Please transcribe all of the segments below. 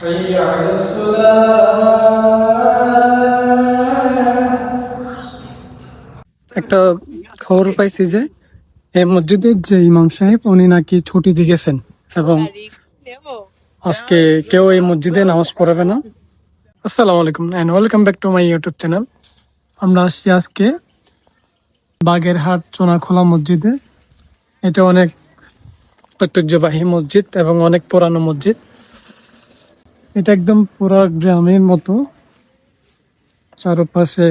حي على الصلاة। একটা খবর পাইছি যে এই মসজিদের যে ইমাম সাহেব উনি নাকি ছুটিতে গেছেন এবং আজকে কেউ এই মসজিদে নামাজ পড়াবে না। আসসালামু আলাইকুম and welcome back to my YouTube channel. আমরা আসছি আজকে বাগেরহাট চোনাখোলা মসজিদে। এটা অনেক ঐতিহ্যবাহী মসজিদ এবং অনেক পুরানো মসজিদ। এটা একদম পুরা গ্রামের মতো, চারপাশে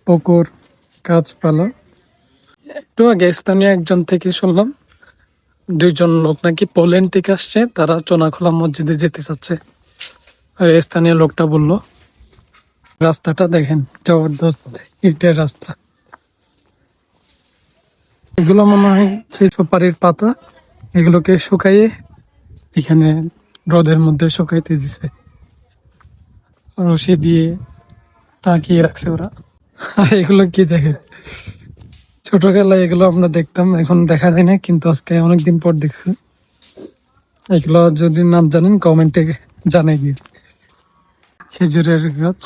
পুকুর, গাছপালা। একটু আগে স্থানীয় একজন থেকে শুনলাম দুইজন লোক নাকি পোল্যান্ড থেকে আসছে, তারা চোনাখোলা মসজিদে যেতে চাচ্ছে। আর এই স্থানীয় লোকটা বলল রাস্তাটা দেখেন, জবরদস্ত ইটের রাস্তা। এগুলো মনে হয় সেই সুপারির পাতা, এগুলোকে শুকাইয়ে এখানে রোদের মধ্যে শুকাইতে দিছে, রশি দিয়ে টাকিয়ে রাখছে ওরা। আর এগুলো কি দেখেন, ছোটবেলায় এগুলো আমরা দেখতাম, এখন দেখা যায় না, কিন্তু আজকে অনেকদিন পর দেখছি। এগুলো যদি নাম জানেন কমেন্টে জানাই দিয়ে। খেজুরের গাছ,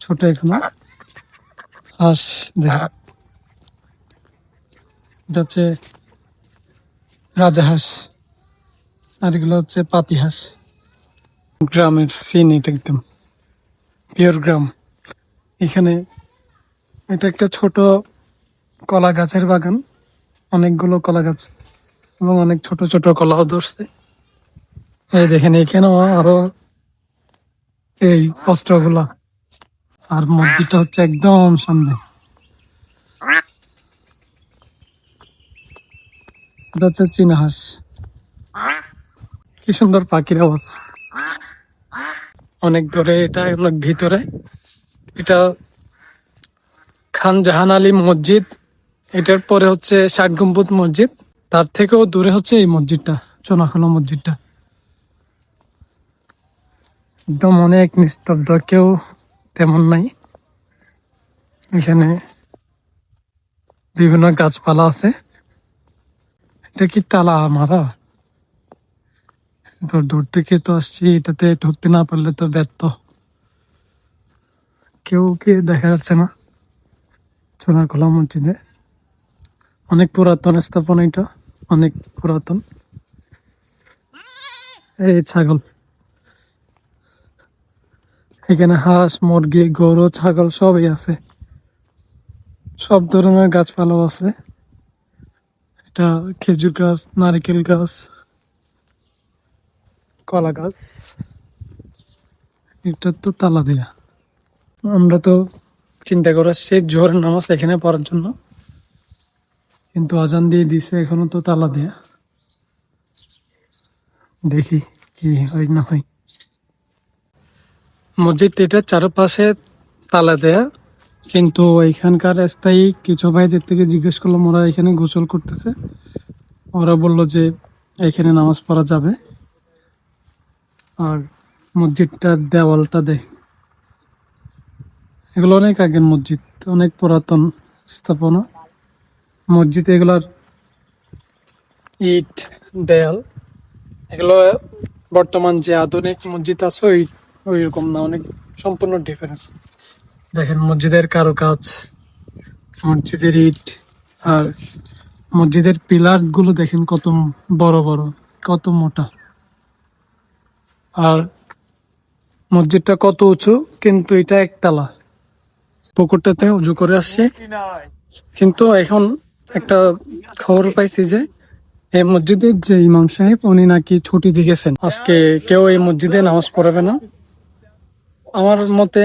ছোট এখানে হাঁস দেখা, এটা হচ্ছে রাজাহাঁস, আর এগুলো হচ্ছে পাতি হাঁস। গ্রামের সিন, এটা একদম পিওর গ্রাম। এখানে এটা একটা ছোট কলা গাছের বাগান, অনেকগুলো কলা গাছ এবং অনেক ছোট ছোট কলাও ধরছে। এই দেখেন এখানেও আরো এই অস্ত্রগুলা। আর মসজিদটা হচ্ছে একদম সামনে। এটা হচ্ছে চীনা হাঁস। কি সুন্দর পাখির আওয়াজ, অনেক দূরে, এটা অনেক ভিতরে। এটা খান জাহান আলী মসজিদ, এটার পরে হচ্ছে ষাট গম্বুজ মসজিদ, তার থেকেও দূরে হচ্ছে এই মসজিদটা, চোনাখোলা মসজিদটা। একদম অনেক নিস্তব্ধ, কেউ তেমন নাই। এখানে বিভিন্ন গাছপালা আছে। এটা কি তালা মারা? তো দূর থেকে তো আসছি, এটাতে ঢুকতে না পারলে তো ব্যর্থ। কেউ কে দেখা যাচ্ছে না চোনাখোলা মসজিদে। অনেক পুরাতন স্থাপনা, এটা অনেক পুরাতন। এই ছাগল, এখানে হাঁস, মুরগি, গরু, ছাগল সবই আছে, সব ধরনের গাছপালাও আছে। এটা খেজুর গাছ, নারকেল গাছ, কলা গাছ। এটা তো তালা দেয়া। আমরা তো চিন্তা করে আসছি জোহরের নামাজ এখানে পড়ার জন্য, কিন্তু আজান দিয়ে দিছে, এখনো তো তালা দেয়া। দেখি কি হয় না হয়। মসজিদ এটা চারপাশে তালা দেয়া, কিন্তু এখানকার স্থায়ী কিছু ভাইদের থেকে জিজ্ঞেস করলাম, ওরা এখানে গোসল করতেছে। ওরা বললো যে এখানে নামাজ পড়া যাবে। আর মসজিদটার দেওয়ালটা দেখ, এগুলো অনেক আগের মসজিদ, অনেক পুরাতন স্থাপনা। মসজিদ এগুলার ইট দেয়াল, এগুলো বর্তমান যে আধুনিক মসজিদ আছে ওই রকম না, অনেক সম্পূর্ণ ডিফারেন্স। দেখেন মসজিদের কারুকাজ, মসজিদের ইট, আর মসজিদের পিলার গুলো দেখেন কত বড় বড়, কত মোটা। আর মসজিদটা কত উঁচু, কিন্তু এটা একতলা। পুকুরটাতে উঁচু করে আসছে, কিন্তু এখন একটা খবর পাইছি যে এই মসজিদের যে ইমাম সাহেব উনি নাকি ছুটিতে গেছেন, আজকে কেউ এই মসজিদে নামাজ পড়াবে না। আমার মতে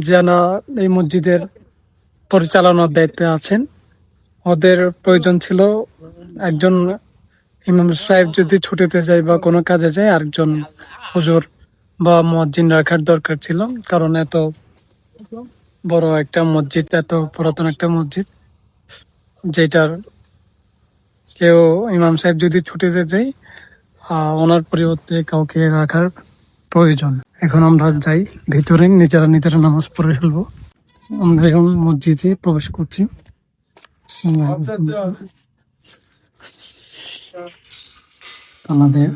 যারা এই মসজিদের পরিচালনার দায়িত্বে আছেন, ওদের প্রয়োজন ছিল একজন ইমাম সাহেব যদি ছুটিতে যায় বা কোনো কাজে যায়, আরেকজন হুজুর বা মুয়াজ্জিন রাখার দরকার ছিল। কারণ এত বড় একটা মসজিদ, এত পুরাতন একটা মসজিদ, যেটার কেউ ইমাম সাহেব যদি ছুটিতে যায়, ওনার পরিবর্তে কাউকে রাখার প্রয়োজন। এখন আমরা যাই ভিতরে, নিজেরা নিজেরা নামাজ পড়ে ফেলবো। আমরা এখন মসজিদে প্রবেশ করছি। তালা দেয়া,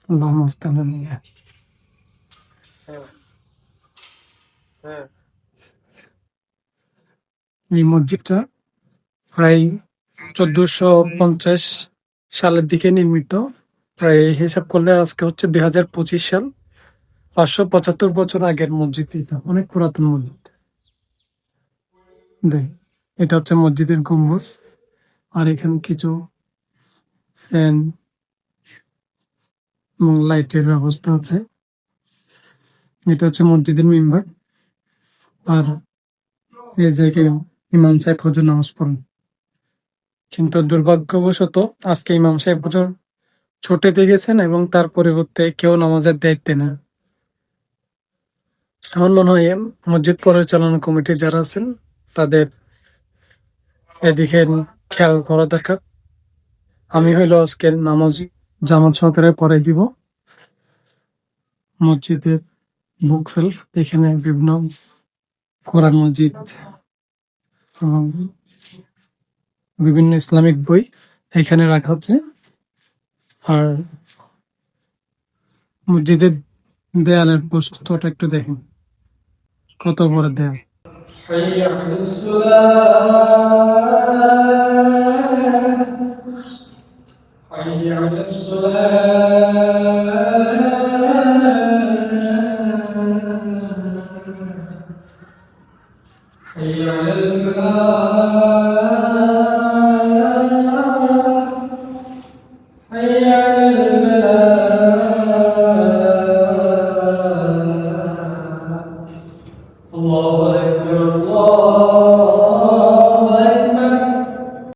আল্লাহ মাফ তাআলা নিয়ে। এই মসজিদটা প্রায় 1450 সালের দিকে নির্মিত। প্রায় হিসাব করলে আজকে হচ্ছে 2025 সাল। 575 বছর আগের মসজিদ। এটা অনেক পুরাতন মসজিদ। দেখ, এটা হচ্ছে মসজিদের গম্বুজ। আর এখানে কিছু ফ্যান এবং লাইটের ব্যবস্থা আছে। এটা হচ্ছে মসজিদের মেম্বার। আর এই জায়গায় ইমাম সাহেব হুজুর নামাজ পড়েন। কিন্তু দুর্ভাগ্যবশত আজকে ইমাম সাহেব হুজুর ছুটিতে গেছেন এবং তার পরিবর্তে কেউ নামাজের দায়িত্বে নেই। আমার মনে হয় মসজিদ পরিচালনা কমিটি যারা আছেন তাদের এদিকে খেয়াল করা দরকার। আমি হইলো আজকে নামাজ জামাত সহকারে পড়াই দিব। মসজিদের বুক সেলফ, এখানে বিভিন্ন কোরআন মসজিদ এবং বিভিন্ন ইসলামিক বই এখানে রাখা হচ্ছে। আর মসজিদের দেয়ালের প্রশস্তটা একটু দেখেন, কত বড় দেয়াল।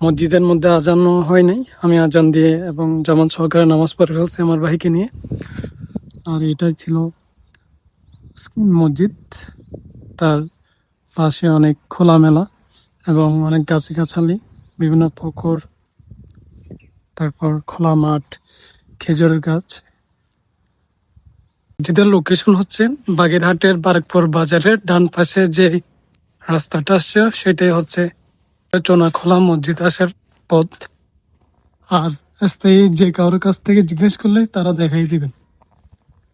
মসজিদের মধ্যে আজান হয় নাই, আমি আজান দিয়ে এবং জামাত সহকারে নামাজ পড়ে ফেলছি আমার ভাইকে নিয়ে। আর এটাই ছিল মসজিদ। তার পাশে অনেক খোলামেলা এবং অনেক গাছগাছালি, বিভিন্ন পুকুর, তারপর খোলা মাঠ, খেজুরের গাছ। মসজিদের লোকেশন হচ্ছে বাগেরহাটের বারেকপুর বাজারের ডান পাশে যে রাস্তাটা আসছে সেটাই হচ্ছে চোনাখোলা মসজিদ আসার পথ। আর স্থায়ী যে কারোর কাছ থেকে জিজ্ঞেস করলে তারা দেখাই দিবেন।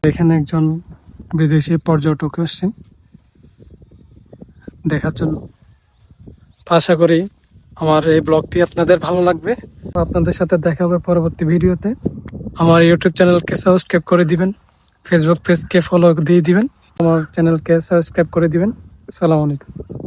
এখানে একজন বিদেশি পর্যটক আসছেন দেখার জন্য। আশা করি আমার এই ব্লগটি আপনাদের ভালো লাগবে। আপনাদের সাথে দেখা হবে পরবর্তী ভিডিওতে। আমার ইউটিউব চ্যানেলকে সাবস্ক্রাইব করে দিবেন, ফেসবুক পেজকে ফলো দিয়ে দিবেন, আমার চ্যানেলকে সাবস্ক্রাইব করে দিবেন। আসসালামু আলাইকুম।